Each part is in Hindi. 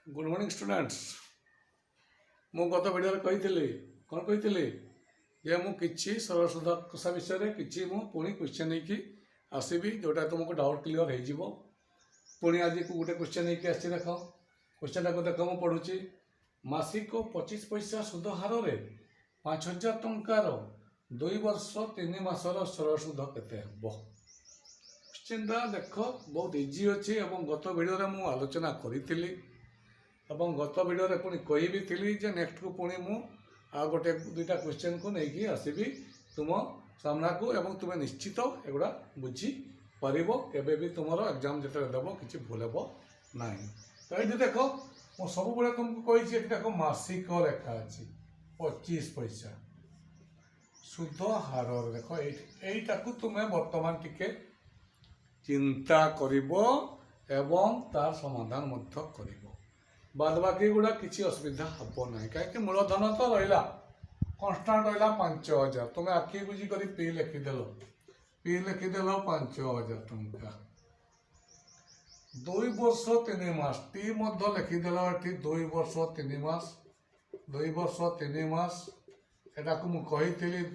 Good morning students. मु गत वीडियो कही कौन कही जे मु किछि सरल सुधा कषा विषय में किछि मु पुणी क्वेश्चन नहीं आसबि जोटा तुमको डाउट क्लीयर हो पुणी आज को गोटे क्वेश्चन नहीं आसी देख क्वेश्चन को देख मुझे पढ़ुची मासिक 25 पैसा सुध हार में 5000 टंकार 2 वर्ष 3 मासर सरल सुध केते हेबो। क्वेश्चनटा देख बहुत इजी अच्छी और गत वीडियो में आलोचना करी ଏବଂ ଗତ ଭିଡ଼ିଓରେ ପୁଣି କହିବି ଥିଲି ଯେ ନେକ୍ସଟକୁ ପୁଣି ମୁଁ ଆଉ ଗୋଟେ ଦୁଇଟା କ୍ୱେଶ୍ଚନକୁ ନେଇକି ଆସିବି ତୁମ ସାମ୍ନାକୁ ଏବଂ ତୁମେ ନିଶ୍ଚିତ ଏଗୁଡ଼ା ବୁଝିପାରିବ, କେବେ ବି ତୁମର ଏକ୍ଜାମ୍ ଯେତେବେଳେ ଦେବ କିଛି ଭୁଲ ହେବ ନାହିଁ। ତ ଏଇଠି ଦେଖ ମୁଁ ସବୁବେଳେ ତୁମକୁ କହିଛି, ଏଠି ଦେଖ ମାସିକ ଲେଖା ଅଛି 25 ପଇସା ସୁଧ ହାରରେ ଦେଖ ଏଇଟାକୁ ତୁମେ ବର୍ତ୍ତମାନ ଟିକେ ଚିନ୍ତା କରିବ ଏବଂ ତାର ସମାଧାନ ମଧ୍ୟ କରିବ। बाद बाकी गुड़ा किसी असुविधा हम ना कहीं मूलधन तो रहा कन्स्टाट रहा 5000 तुम्हें आखि बुझी कर पी लिखिदेल 5000 टंका 2 वर्ष 3 मास टी लिखिदेल ये 2 वर्ष 3 मास 2 वर्ष 3 मास एटा को मुझे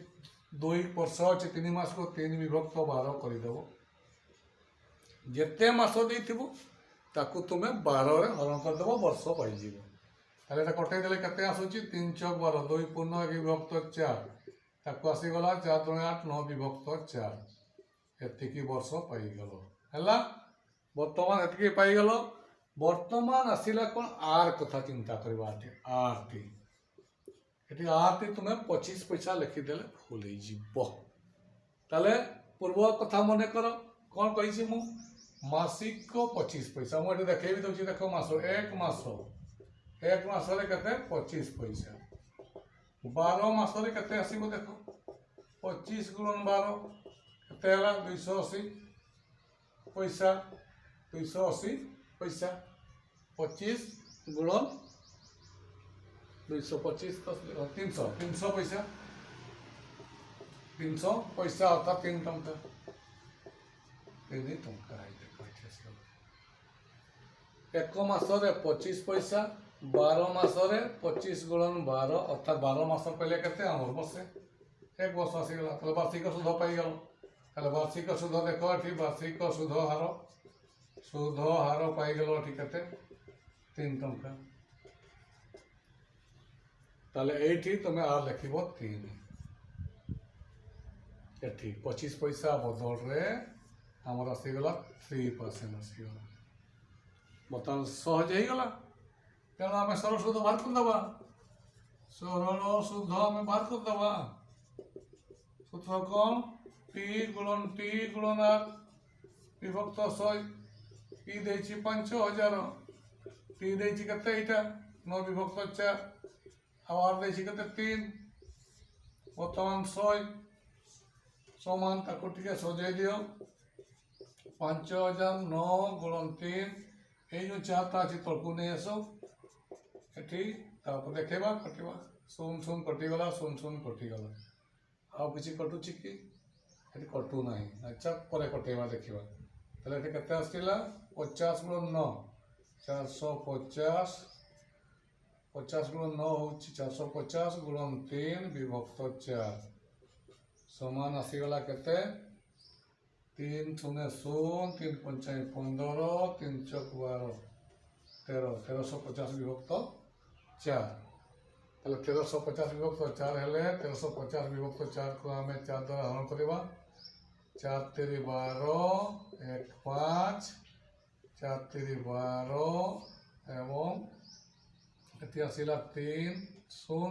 2 वर्ष अच्छे 3 मास को 3 विभक्त 12 करदेव जिते मास देथिबो ताकू तुम्हें 12 रे हरण करदेव वर्ष पाइज कटेदेले के आसूची 3 चौक 12 2 पूर्ण 1 विभक्त 4 ताकू आसीगला 4 2 8 9 विभक्त 4 एतिकी वर्ष पाइगल है। बर्तमान एतिकी पाइगल बर्तमान आसला कौन आर कथा चिंता करवा आर टी आर टी तुम्हें 25 पैसा लिखिदेले भूल हो पूर्व कथा मन कर कौन कही मु मासिक 25 पैसा मुझे देखे भी दूसरी देख मास एक मास के 25 पैसा 12 मास के आसो देख 25 गुणन 12 के 280 पैसा 280 पैसा 25 गुणन 225 300 पैसा 300 पैसा अर्थात 3 टंका 3 टंका एक मासरे 25 पैसा 12 मासरे 25 गुणन 12 अर्थात 12 मास पहले के आम वर्षे एक वर्ष आसीगला वार्षिक सुध पाइगल वार्षिक सुध देख ये वार्षिक सुध हार पाइगल ये 3 टंका ये तुम्हें आर लिख 3 ये 25 पैसा बदल में आमर आसीगला 3% आसीगला बर्तमान सहज होगला तेणु आम सरल सुध बाहर करदे सरल सुध आम बाहर करदे सूत्र कौन टी गुणन आर विभक्त 100 टी दे 5000 टी दे के 9 विभक्त 4 आर दे के 3 बर्तमान 100 समान ताको सजाई दियो 5000 9 गुणन 3 ये जो 4टा अच्छी तलकू नहीं आस ये देखा कटा 0 कटिगला 0 कटिगला आउ कि कटुची कि कटू ना। अच्छा पर कटेवा देखा तेल के आसला 50 गुण 9 450 50 गुण 9 हूँ 450 गुणन 3 विभक्त 4 समान आसीगला के 3 0 0 3 5 15 3 चौक 12 1350 विभक्त 4 1350 विभक्त 4 है 1350 विभक्त 4 को आम 4 द्वारा हरण करवा 4 3 12 1 5 4 3 12 एवं ये आसला 3 0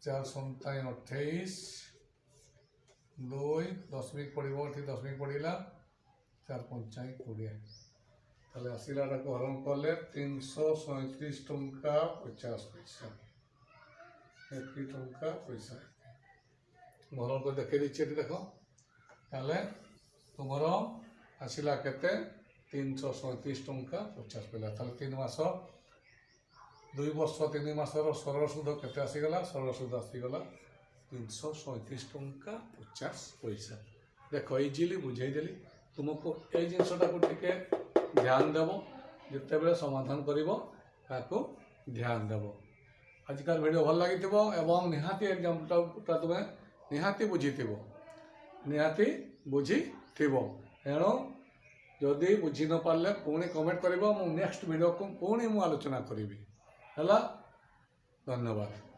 4 7 28 2 दशमिक पड़ो ये दशमिक पड़ा 4 5 20 ताले आसला हरण कले 337 टंका 50 पैसा 1 टंका पैसा हरण कर देखे दीची देख ताले तुम आसला के 337 टंका 50 पैसा ताले 3 मास 2 वर्ष 3 मासर सरल सुध के आसीगला सरल सुध आसीगला 337 टंका 50 पैसा। देख इजिली बुझेदेली तुमको ये जिनटा को ध्यान देव ଯେତେବେଳେ ସମାଧାନ କରିବ ତାକୁ ଧ୍ୟାନ ଦେବ। ଆଜିକାର ଭିଡ଼ିଓ ଭଲ ଲାଗିଥିବ ଏବଂ ନିହାତି ଏକ୍ଜାମ୍ପଲଟା ତୁମେ ନିହାତି ବୁଝିଥିବ। ଏଣୁ ଯଦି ବୁଝି ନ ପାରିଲେ ପୁଣି କମେଣ୍ଟ କରିବ, ମୁଁ ନେକ୍ସଟ ଭିଡ଼ିଓକୁ ପୁଣି ଆଲୋଚନା କରିବି। ହେଲା, ଧନ୍ୟବାଦ।